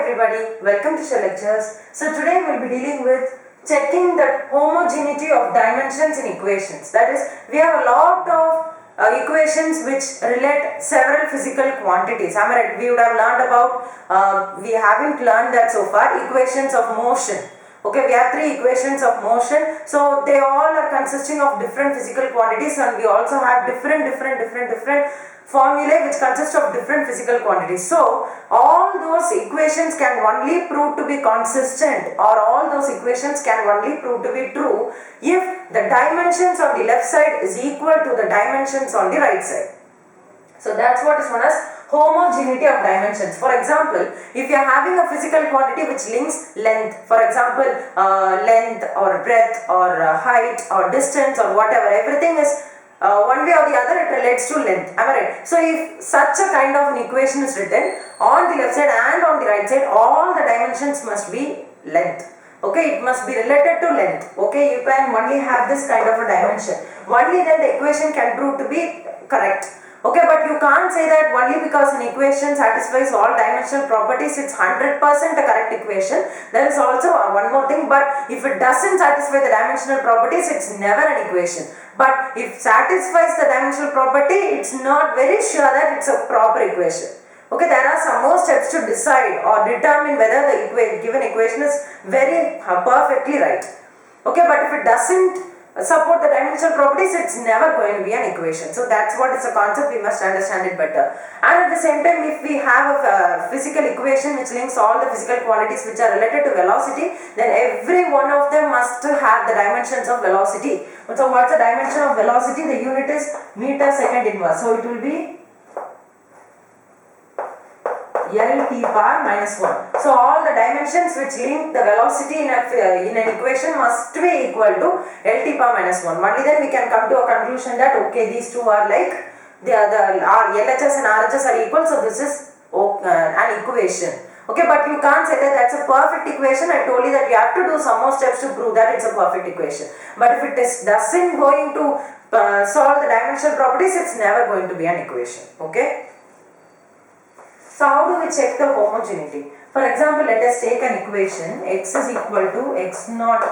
everybody, welcome to Shell Lectures. So today we will be dealing with checking the homogeneity of dimensions in equations. That is, we have a lot of equations which relate several physical quantities. Am I right? We would have learned about, we haven't learned that so far, equations of motion. Okay, we have three equations of motion. So they all are consisting of different physical quantities, and we also have different formulae which consist of different physical quantities. So all those equations can only prove to be consistent, or all those equations can only prove to be true if the dimensions on the left side is equal to the dimensions on the right side. So that's what is known as homogeneity of dimensions. For example, if you are having a physical quantity which links length, for example, length or breadth or height or distance or whatever, everything is one way or the other, it relates to length. Am I right? So if such a kind of an equation is written, on the left side and on the right side, all the dimensions must be length. Okay, it must be related to length. Okay, you can only have this kind of a dimension. Only then the equation can prove to be correct. Okay, but you can't say that only because an equation satisfies all dimensional properties, it's 100% a correct equation. There is also one more thing, but if it doesn't satisfy the dimensional properties, it's never an equation. But if satisfies the dimensional property, it's not very sure that it's a proper equation. Okay, there are some more steps to decide or determine whether the given equation is very perfectly right. Okay, but if it doesn't support the dimensional properties, it's never going to be an equation. So that's what is a concept, we must understand it better. And at the same time, if we have a physical equation which links all the physical quantities which are related to velocity, then every one of them must have the dimensions of velocity. So what's the dimension of velocity? The unit is meter second inverse. So it will be L t power minus 1. So all the dimensions which link the velocity in an equation must be equal to L t power minus 1. Only then we can come to a conclusion that okay, these two are like our LHS and RHS are equal, so this is an equation. Okay, but you can't say that that's a perfect equation. I told you that you have to do some more steps to prove that it's a perfect equation. But if it doesn't going to solve the dimensional properties, it's never going to be an equation. Okay. So how do we check the homogeneity? For example, let us take an equation x is equal to x naught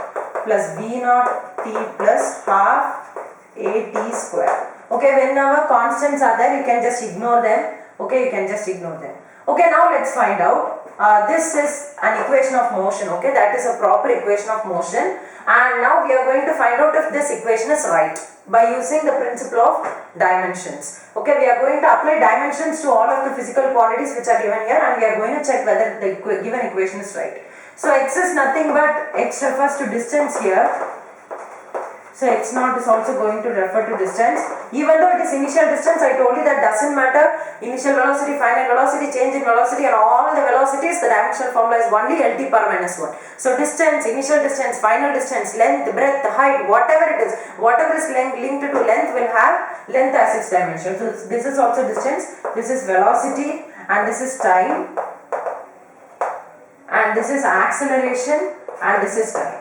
plus b naught t plus half a t square. Okay, whenever constants are there, you can just ignore them. Okay, you can just ignore them. Okay, now let's find out. This is an equation of motion. Okay, that is a proper equation of motion. And now we are going to find out if this equation is right by using the principle of dimensions. Okay, we are going to apply dimensions to all of the physical quantities which are given here, and we are going to check whether the given equation is right. So x is nothing but, x refers to distance here. So x naught is also going to refer to distance. Even though it is initial distance, I told you that doesn't matter. Initial velocity, final velocity, change in velocity, and all the velocities, the dimensional formula is only L t power minus 1. So distance, initial distance, final distance, length, breadth, height, whatever it is, whatever is linked to length will have length as its dimension. So this is also distance, this is velocity, and this is time, and this is acceleration, and this is time.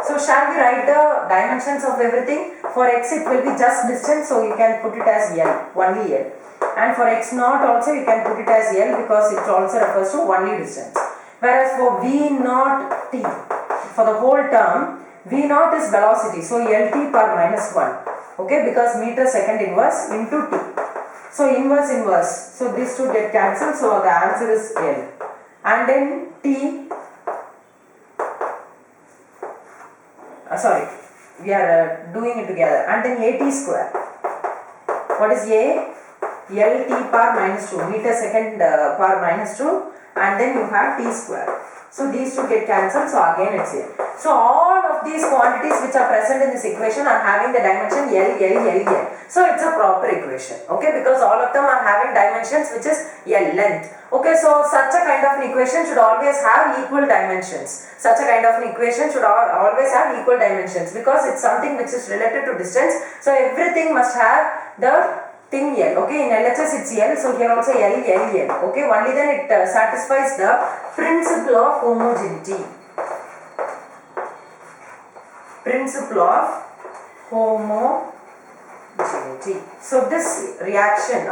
So shall we write the dimensions of everything? For x it will be just distance, so you can put it as L, only L. And for x naught also you can put it as L because it also refers to only distance. Whereas for v naught t, for the whole term, v naught is velocity, so L t power minus 1. Okay, because meter second inverse into t. So inverse. So these two get cancelled, so the answer is L. And then t, we are doing it together, and then a t square. What is a? L t power minus 2, meter second power minus 2, and then you have t square. So these two get cancelled, so again it's a. So all of these quantities which are present in this equation are having the dimension L. So it's a proper equation. Okay, because all of them are having dimensions which is L, length. Okay, so such a kind of an equation should always have equal dimensions. Such a kind of an equation should always have equal dimensions because it's something which is related to distance. So everything must have the thing L. Okay, in LHS it's L, so here also L. Okay, only then it satisfies the principle of homogeneity. Principle of homogeneity. So this reaction,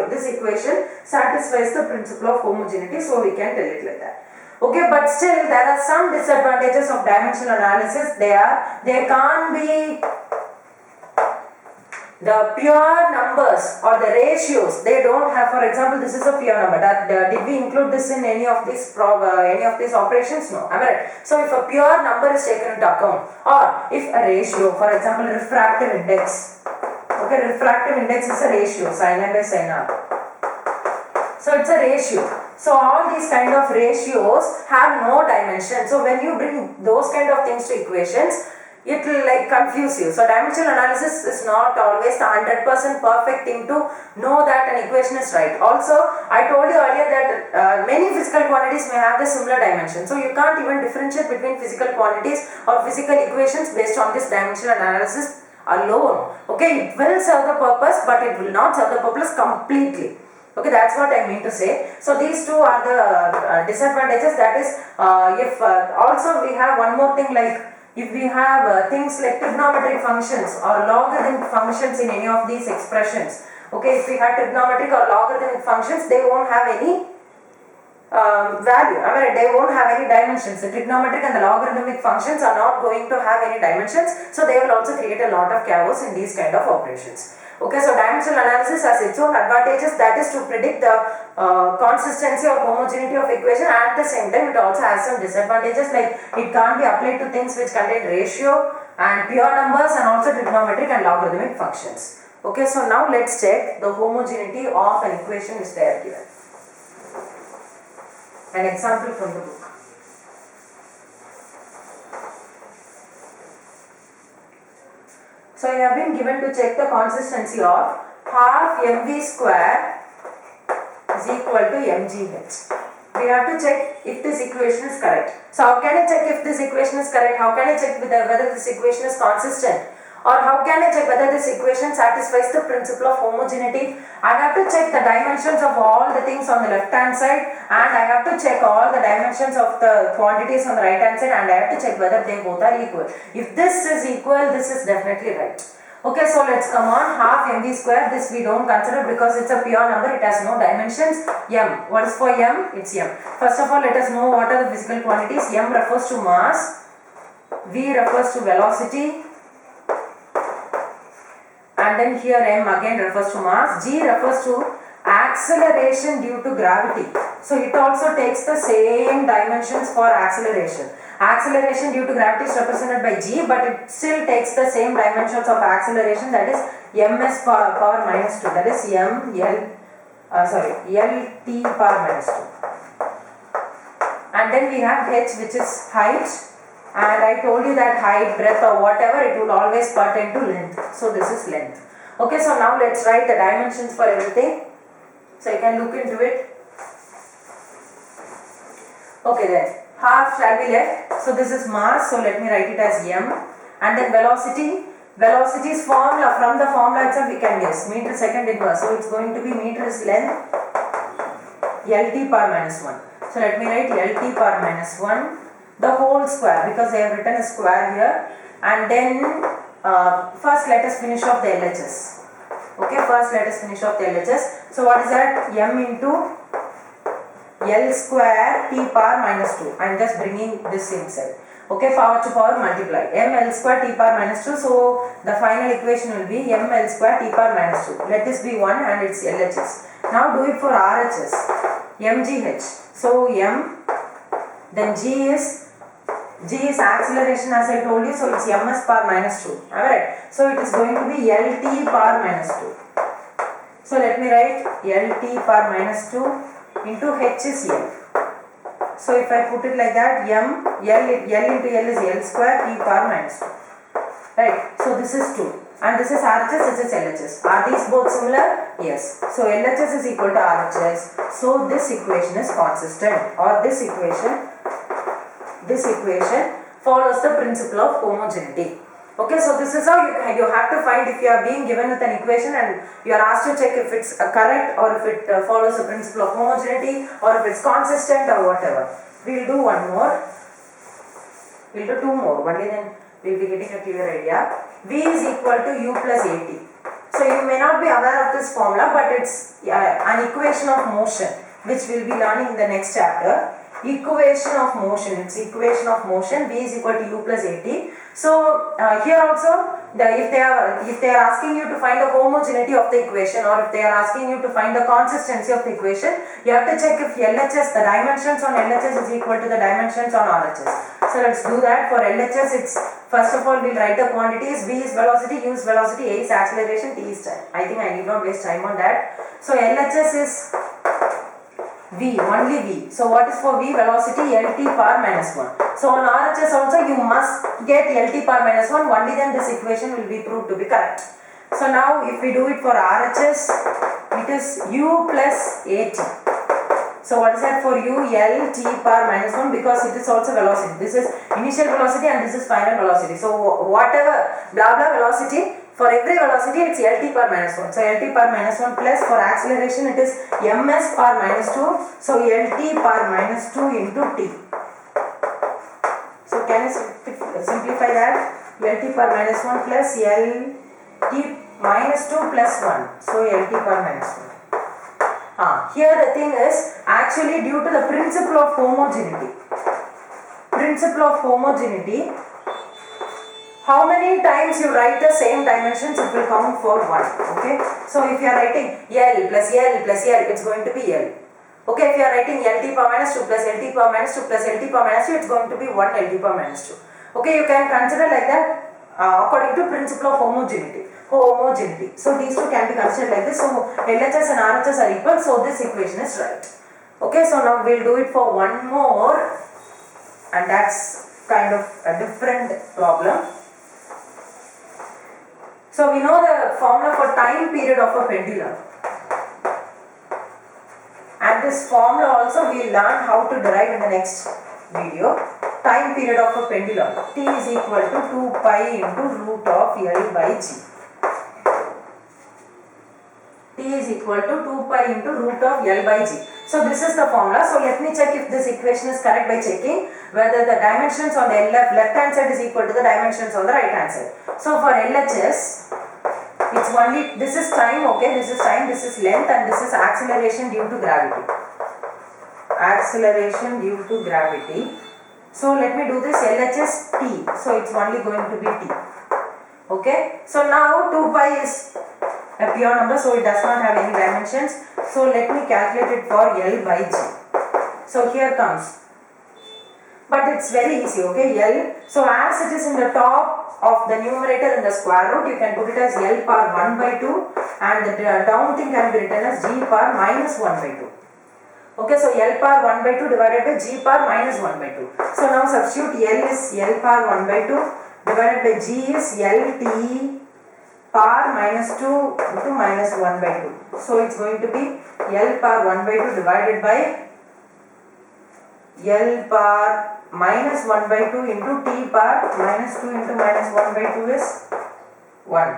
this equation satisfies the principle of homogeneity, so we can tell it like that. Okay, but still there are some disadvantages of dimensional analysis. They can't be the pure numbers or the ratios. They don't have, for example, this is a pure number. Did we include this in any of these operations? No. Am I right? So if a pure number is taken into account, or if a ratio, for example, refractive index. Okay, refractive index is a ratio, sin A by sin R. So it's a ratio. So all these kind of ratios have no dimension. So when you bring those kind of things to equations, it will like confuse you. So dimensional analysis is not always the 100% perfect thing to know that an equation is right. Also, I told you earlier that many physical quantities may have the similar dimension. So you can't even differentiate between physical quantities or physical equations based on this dimensional analysis alone. Okay, it will serve the purpose, but it will not serve the purpose completely. Okay, that's what I mean to say. So these two are the disadvantages. That is, if also we have one more thing, like if we have things like trigonometric functions or logarithmic functions in any of these expressions. Okay, if we have trigonometric or logarithmic functions, they won't have any value. I mean, they won't have any dimensions. The trigonometric and the logarithmic functions are not going to have any dimensions, so they will also create a lot of chaos in these kind of operations. Okay, so dimensional analysis has its own advantages, that is to predict the consistency or homogeneity of equation. At the same time, it also has some disadvantages, like it can't be applied to things which contain ratio and pure numbers and also trigonometric and logarithmic functions. Okay, so now let's check the homogeneity of an equation which they are given. An example from the book. So you have been given to check the consistency of half mv square is equal to mgh. We have to check if this equation is correct. So how can I check if this equation is correct? How can I check whether this equation is consistent? Or how can I check whether this equation satisfies the principle of homogeneity? I have to check the dimensions of all the things on the left hand side, and I have to check all the dimensions of the quantities on the right hand side, and I have to check whether they both are equal. If this is equal, this is definitely right. Okay, so let's come on. Half mv square, this we don't consider because it's a pure number, it has no dimensions. M, what is for m? It's m. First of all, let us know what are the physical quantities. M refers to mass, v refers to velocity, and then here m again refers to mass, g refers to acceleration due to gravity. So it also takes the same dimensions for acceleration. Acceleration due to gravity is represented by g, but it still takes the same dimensions of acceleration, that is ms power minus 2, that is lt power minus 2. And then we have h, which is height, and I told you that height, breadth or whatever, it will always pertain to length. So this is length. Okay, so now let's write the dimensions for everything. So you can look into it. Okay, then half shall be left. So this is mass, so let me write it as m. And then velocity. Velocity's formula, from the formula itself we can guess, meter second inverse. So it's going to be meter is length, lt power minus 1. So let me write lt power minus 1, the whole square, because they have written a square here. And then first let us finish off the LHS. Okay, first let us finish off the LHS. So what is that? M into L square t power minus 2. I am just bringing this inside. Okay, power to power multiply. M L square t power minus 2. So the final equation will be M L square t power minus 2. Let this be 1 and its LHS. Now do it for RHS. MGH. So M, then G is acceleration as I told you, so it's ms power minus 2. Alright, so it is going to be lt power minus 2. So let me write lt power minus 2 into h is m. So if I put it like that, L into L is L square t power minus 2. Right, so this is 2. And this is RHS, this is LHS. Are these both similar? Yes. So LHS is equal to RHS. So this equation is consistent, or this equation follows the principle of homogeneity. Okay, so this is how you have to find if you are being given with an equation and you are asked to check if it's correct or if it follows the principle of homogeneity or if it's consistent or whatever. We will do one more. We will do two more. Only then we will be getting a clear idea. V is equal to u plus at. So you may not be aware of this formula, but it's an equation of motion which we will be learning in the next chapter. equation of motion. It's equation of motion. V is equal to u plus at. So here also, if they are asking you to find the homogeneity of the equation, or if they are asking you to find the consistency of the equation, you have to check if LHS, the dimensions on LHS is equal to the dimensions on RHS. So let's do that. For LHS, it's first of all we'll write the quantities. V is velocity, u is velocity, a is acceleration, t is time. I think I need not waste time on that. So LHS is V, only V. So what is for V? Velocity LT power minus 1. So on RHS also you must get LT power minus 1, only then this equation will be proved to be correct. So now if we do it for RHS, it is U plus AT. So what is that for U? LT power minus 1, because it is also velocity. This is initial velocity and this is final velocity. So whatever blah blah velocity, for every velocity it's LT power minus 1. So LT power minus 1 plus for acceleration it is ms power minus 2. So LT power minus 2 into t. So can you simplify that? LT power minus 1 plus LT minus 2 plus 1. So LT power minus 1. Here the thing is actually due to the principle of homogeneity. Principle of homogeneity, how many times you write the same dimensions, it will count for 1. Okay. So if you are writing L plus L plus L, it's going to be L. Okay. If you are writing LT power minus 2 plus LT power minus 2 plus LT power minus 2, it's going to be 1 LT power minus 2. Okay. You can consider like that according to principle of homogeneity. So these two can be considered like this. So LHS and RHS are equal. So this equation is right. Okay. So now we'll do it for one more, and that's kind of a different problem. So we know the formula for time period of a pendulum, and this formula also we will learn how to derive in the next video. Time period of a pendulum, T is equal to 2 pi into root of L by G. T is equal to 2 pi into root of L by G. So this is the formula. So let me check if this equation is correct by checking whether the dimensions on the left hand side is equal to the dimensions on the right hand side. So for LHS, it's only, this is time, okay, this is time, this is length, and this is acceleration due to gravity. Acceleration due to gravity. So let me do this LHS T. So it's only going to be T. Okay. So now 2 pi is a pure number, so it does not have any dimensions. So let me calculate it for L by G. So here comes, but it's very easy, okay, L. So as it is in the top of the numerator in the square root, you can put it as L power 1 by 2, and the down thing can be written as G power minus 1 by 2. Okay, so L power 1 by 2 divided by G power minus 1 by 2. So now substitute L is L power 1 by 2 divided by G is LT power minus 2 into minus 1 by 2. So it's going to be L power 1 by 2 divided by L power minus 1 by 2 into T power minus 2 into minus 1 by 2 is 1.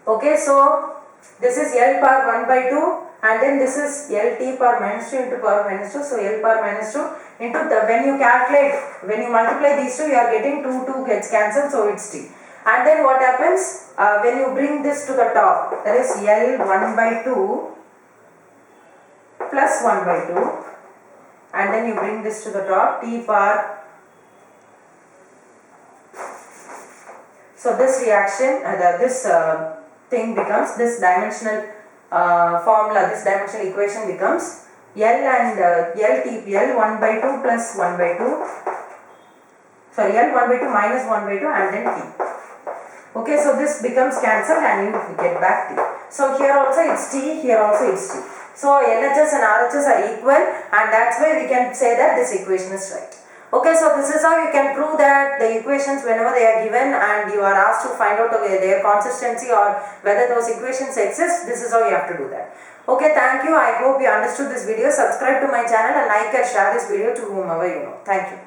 Okay, so this is L power 1 by 2, and then this is LT power minus 2 into power minus 2. So L power minus 2 into the, when you calculate, when you multiply these two, you are getting 2 gets cancelled, so it's T. And then what happens when you bring this to the top, that is L 1 by 2 plus 1 by 2, and then you bring this to the top, T power. So this reaction, this thing becomes, this dimensional formula, this dimensional equation becomes L and L 1 by 2 plus 1 by 2, sorry, L 1 by 2 minus 1 by 2, and then T. Okay, so this becomes cancelled and you get back T. So here also it's T, here also it's T. So LHS and RHS are equal, and that's why we can say that this equation is right. Okay, so this is how you can prove that the equations, whenever they are given and you are asked to find out their consistency or whether those equations exist, this is how you have to do that. Okay, thank you. I hope you understood this video. Subscribe to my channel and like and share this video to whomever you know. Thank you.